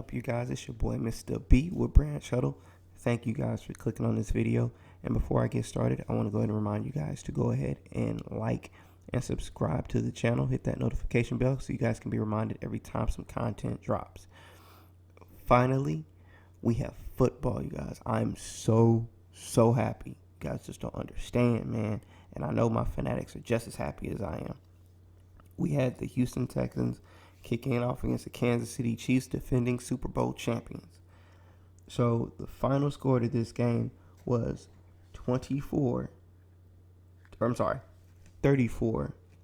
up, you guys? It's your boy, Mr. B with Branch Shuttle. Thank you guys for clicking on this video. And before I get started, I want to go ahead and remind you guys to go ahead and like and subscribe to the channel. Hit that notification bell so you guys can be reminded every time some content drops. Finally, we have football, you guys. I'm so happy. You guys just don't understand, man. And I know my fanatics are just as happy as I am. We had the Houston Texans kicking off against the Kansas City Chiefs, defending Super Bowl champions. So the final score to this game was 34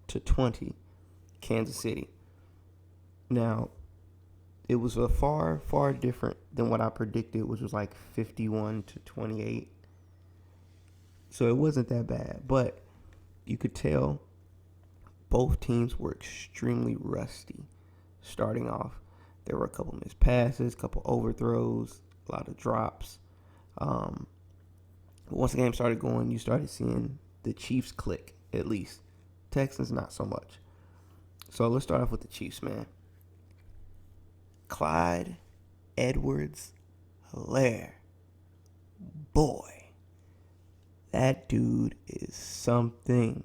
to 20, Kansas City. Now, it was a far different than what I predicted, which was like 51 to 28. So it wasn't that bad, but you could tell both teams were extremely rusty. Starting off, there were a couple missed passes, a couple overthrows, a lot of drops. But once the game started going, you started seeing the Chiefs click, at least. Texans, not so much. So let's start off with the Chiefs, man. Clyde Edwards-Helaire. Boy, that dude is something.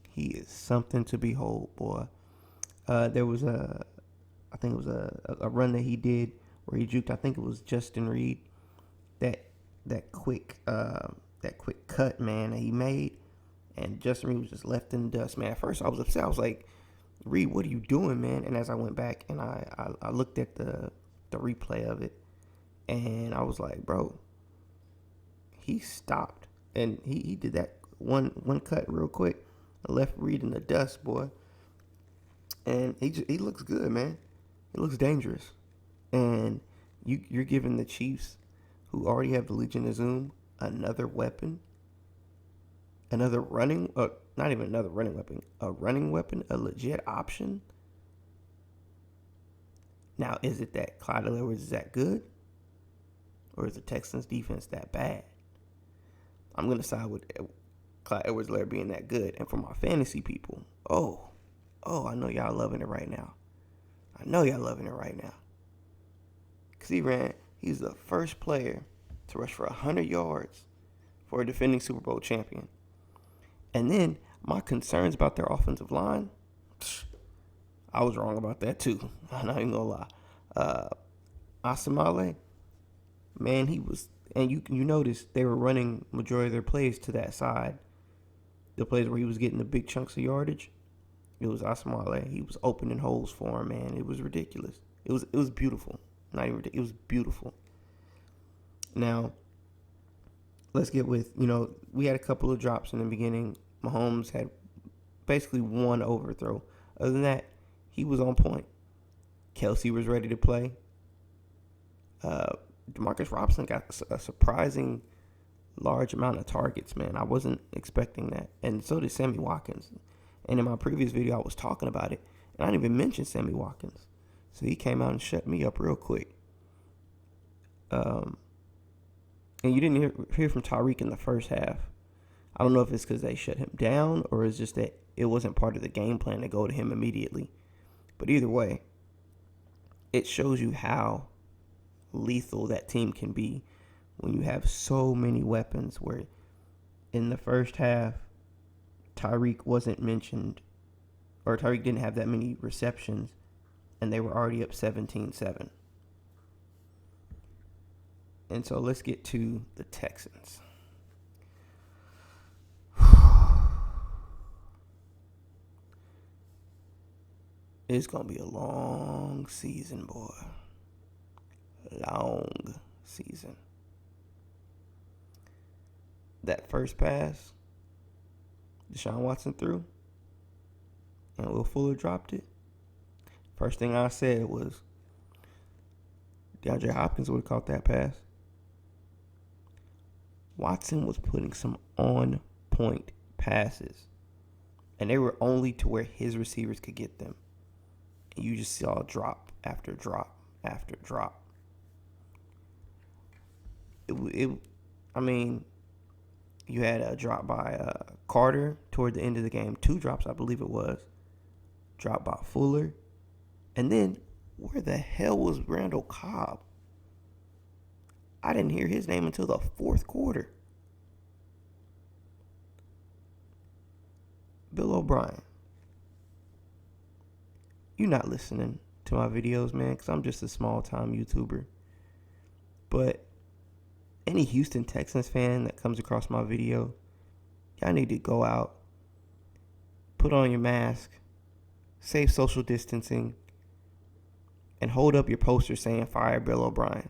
He is something to behold, boy. There was a run that he did where he juked. I think it was Justin Reed. That quick cut, man, that he made, and Justin Reed was just left in the dust, man. At first, I was upset. I was like, Reed, what are you doing, man? And as I went back and I looked at the replay of it, and I was like, bro, he stopped, and he did that one cut real quick, left Reed in the dust, boy. And he looks good, man. He looks dangerous. And you're giving the Chiefs, who already have the Legion of Zoom, another weapon. Another running, not even another running weapon. A running weapon, a legit option. Now, is it that Clyde Edwards is that good? Or is the Texans defense that bad? I'm going to side with Clyde Edwards-Helaire being that good. And for my fantasy people, I know y'all loving it right now. Because he's the first player to rush for 100 yards for a defending Super Bowl champion. And then my concerns about their offensive line, I was wrong about that too. I'm not even going to lie. Asamale, man, he was, and you notice they were running majority of their plays to that side. The plays where he was getting the big chunks of yardage. It was Asamale. He was opening holes for him, man. It was ridiculous. It was beautiful. Not even ridiculous. It was beautiful. Now, let's get with, we had a couple of drops in the beginning. Mahomes had basically one overthrow. Other than that, he was on point. Kelsey was ready to play. Demarcus Robinson got a surprising large amount of targets, man. I wasn't expecting that. And so did Sammy Watkins. And in my previous video, I was talking about it, and I didn't even mention Sammy Watkins. So he came out and shut me up real quick. And you didn't hear from Tyreek in the first half. I don't know if it's because they shut him down or it's just that it wasn't part of the game plan to go to him immediately. But either way, it shows you how lethal that team can be when you have so many weapons, where in the first half, Tyreek wasn't mentioned, or Tyreek didn't have that many receptions, and they were already up 17-7. And so let's get to the Texans. It's going to be a long season, boy. Long season. That first pass, Deshaun Watson threw, and Will Fuller dropped it. First thing I said was, DeAndre Hopkins would have caught that pass. Watson was putting some on-point passes, and they were only to where his receivers could get them. And you just saw drop after drop after drop. You had a drop by Carter toward the end of the game. 2 drops, I believe it was. Drop by Fuller. And then Where the hell was Randall Cobb? I didn't hear his name until the fourth quarter. Bill O'Brien, you're not listening to my videos, man, because I'm just a small-time YouTuber. But any Houston Texans fan that comes across my video, y'all need to go out, put on your mask, save social distancing, and hold up your poster saying fire Bill O'Brien.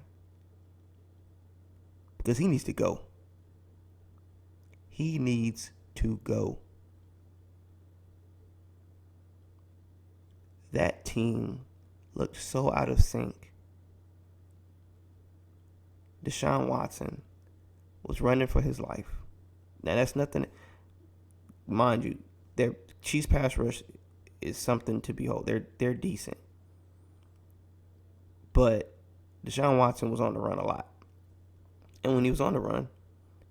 Because he needs to go. He needs to go. That team looked so out of sync. Deshaun Watson was running for his life. Now, that's nothing. Mind you, their Chiefs pass rush is something to behold. They're decent. But Deshaun Watson was on the run a lot. And when he was on the run,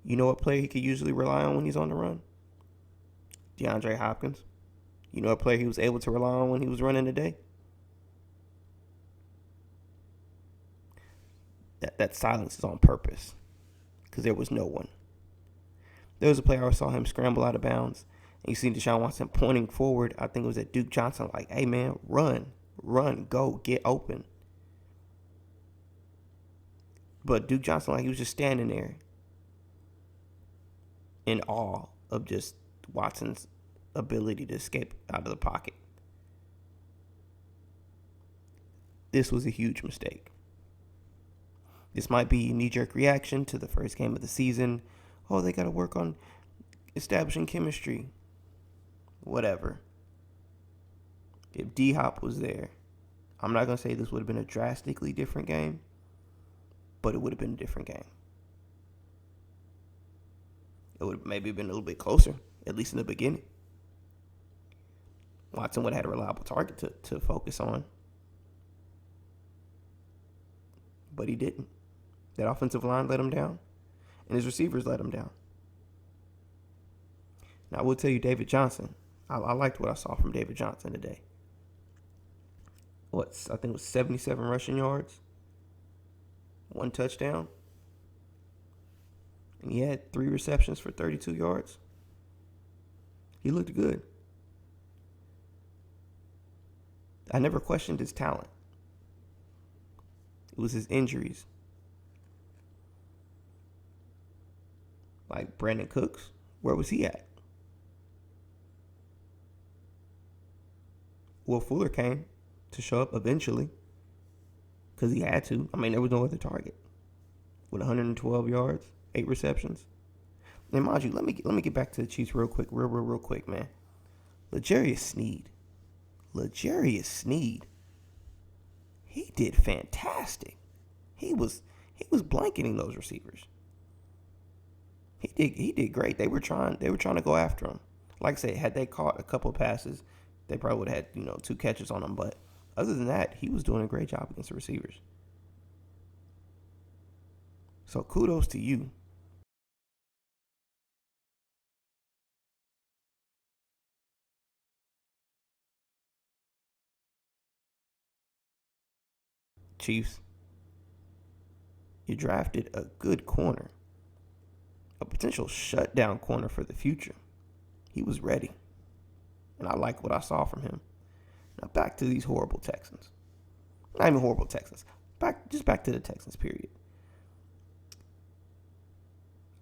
you know what player he could usually rely on when he's on the run? DeAndre Hopkins. You know what player he was able to rely on when he was running today? That silence is on purpose. Because there was no one. There was a player I saw him scramble out of bounds. And you see Deshaun Watson pointing forward. I think it was at Duke Johnson like, hey, man, run, go, get open. But Duke Johnson, like, he was just standing there in awe of just Watson's ability to escape out of the pocket. This was a huge mistake. This might be a knee-jerk reaction to the first game of the season. Oh, they got to work on establishing chemistry. Whatever. If D-Hop was there, I'm not going to say this would have been a drastically different game, but it would have been a different game. It would have maybe been a little bit closer, at least in the beginning. Watson would have had a reliable target to focus on. But he didn't. That offensive line let him down, and his receivers let him down. Now, I will tell you, David Johnson, I liked what I saw from David Johnson today. I think it was 77 rushing yards, 1 touchdown, and he had 3 receptions for 32 yards. He looked good. I never questioned his talent. It was his injuries. Like Brandon Cooks, where was he at? Will Fuller came to show up eventually because he had to. I mean, there was no other target. With 112 yards, 8 receptions. And mind you, let me get back to the Chiefs real quick, real quick, man. L'Jarius Sneed. He did fantastic. He was blanketing those receivers. He did great. They were trying to go after him. Like I said, had they caught a couple of passes, they probably would have had 2 catches on him. But other than that, he was doing a great job against the receivers. So kudos to you. Chiefs, you drafted a good corner, a potential shutdown corner for the future. He was ready, and I like what I saw from him. Now back to these horrible Texans. Not even horrible Texans. Back to the Texans, period.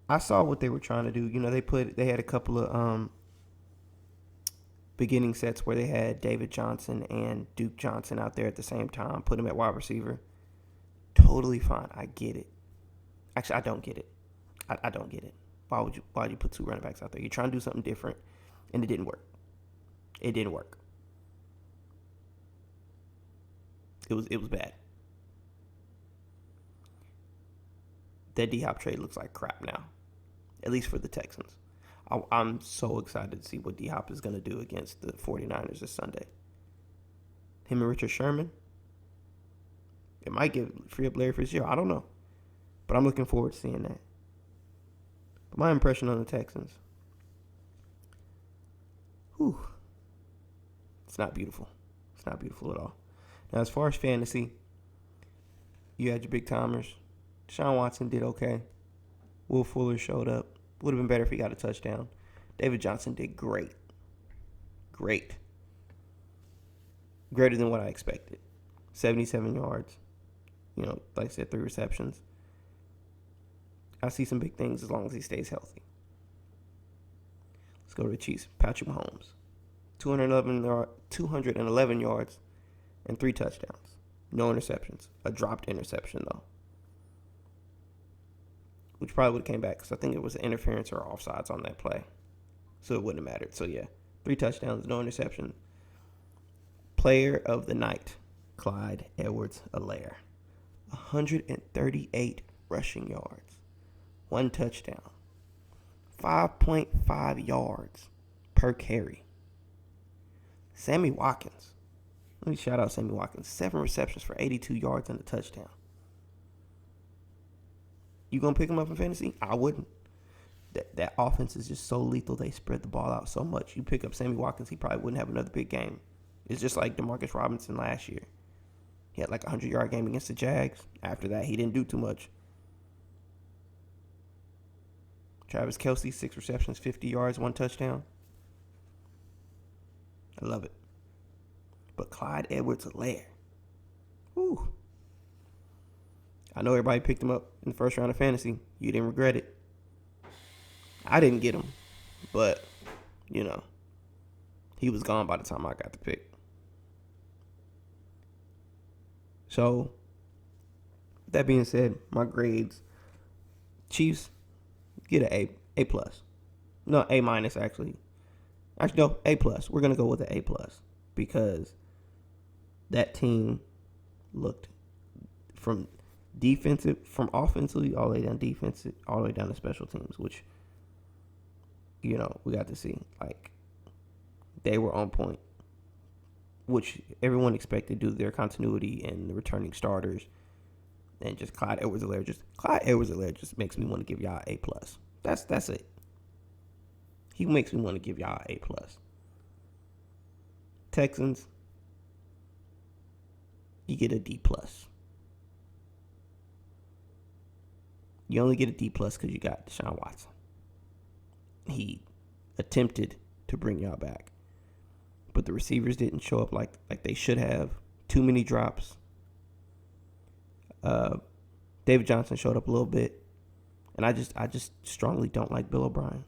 I saw what they were trying to do. They had a couple of beginning sets where they had David Johnson and Duke Johnson out there at the same time, put him at wide receiver. Totally fine. I get it. Actually, I don't get it. I don't get it. Why would you put 2 running backs out there? You're trying to do something different, and it didn't work. It didn't work. It was bad. That D-Hop trade looks like crap now, at least for the Texans. I'm so excited to see what D-Hop is going to do against the 49ers this Sunday. Him and Richard Sherman, it might free up Larry Fitzgerald. I don't know. But I'm looking forward to seeing that. But my impression on the Texans, it's not beautiful. It's not beautiful at all. Now, as far as fantasy, you had your big timers. Deshaun Watson did okay. Will Fuller showed up. Would have been better if he got a touchdown. David Johnson did great. Great. Greater than what I expected. 77 yards. Like I said, 3 receptions. I see some big things as long as he stays healthy. Let's go to the Chiefs. Patrick Mahomes. 211 yards and 3 touchdowns. No interceptions. A dropped interception, though. Which probably would have came back because I think it was an interference or offsides on that play. So it wouldn't have mattered. So, yeah. 3 touchdowns, no interception. Player of the night, Clyde Edwards-Helaire. 138 rushing yards. 1 touchdown. 5.5 yards per carry. Sammy Watkins. Let me shout out Sammy Watkins. 7 receptions for 82 yards and a touchdown. You gonna pick him up in fantasy? I wouldn't. That offense is just so lethal. They spread the ball out so much. You pick up Sammy Watkins, he probably wouldn't have another big game. It's just like Demarcus Robinson last year. He had like a 100-yard game against the Jags. After that, he didn't do too much. Travis Kelce, 6 receptions, 50 yards, 1 touchdown. I love it. But Clyde Edwards-Helaire. Whew. I know everybody picked him up in the first round of fantasy. You didn't regret it. I didn't get him. But, he was gone by the time I got the pick. So, that being said, my grades. Chiefs, get an A+. No, A- actually. Actually, no, A+. We're going to go with an A+. Because that team looked from offensively all the way down defensive, all the way down to special teams, which, we got to see. Like, they were on point, which everyone expected due to their continuity and the returning starters. And just Clyde Edwards-Helaire just makes me want to give y'all A+. That's it. He makes me want to give y'all A+. Texans, you get a D+. You only get a D+ because you got Deshaun Watson. He attempted to bring y'all back, but the receivers didn't show up like they should have. Too many drops. David Johnson showed up a little bit, and I just strongly don't like Bill O'Brien.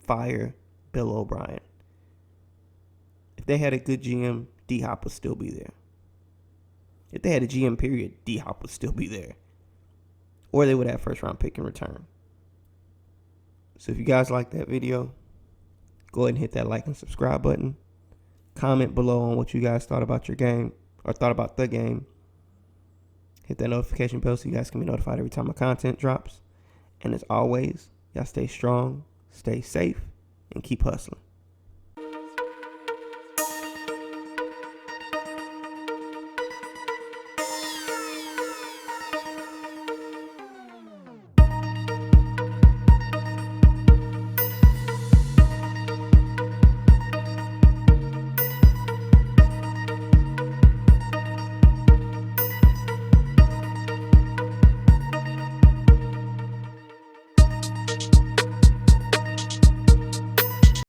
Fire Bill O'Brien. If they had a good GM, D-Hop would still be there. If they had a GM period, D-Hop would still be there. Or they would have first round pick in return. So if you guys like that video, go ahead and hit that like and subscribe button. Comment below on what you guys thought about your game or thought about the game. Hit that notification bell so you guys can be notified every time my content drops. And as always, y'all stay strong, stay safe, and keep hustling.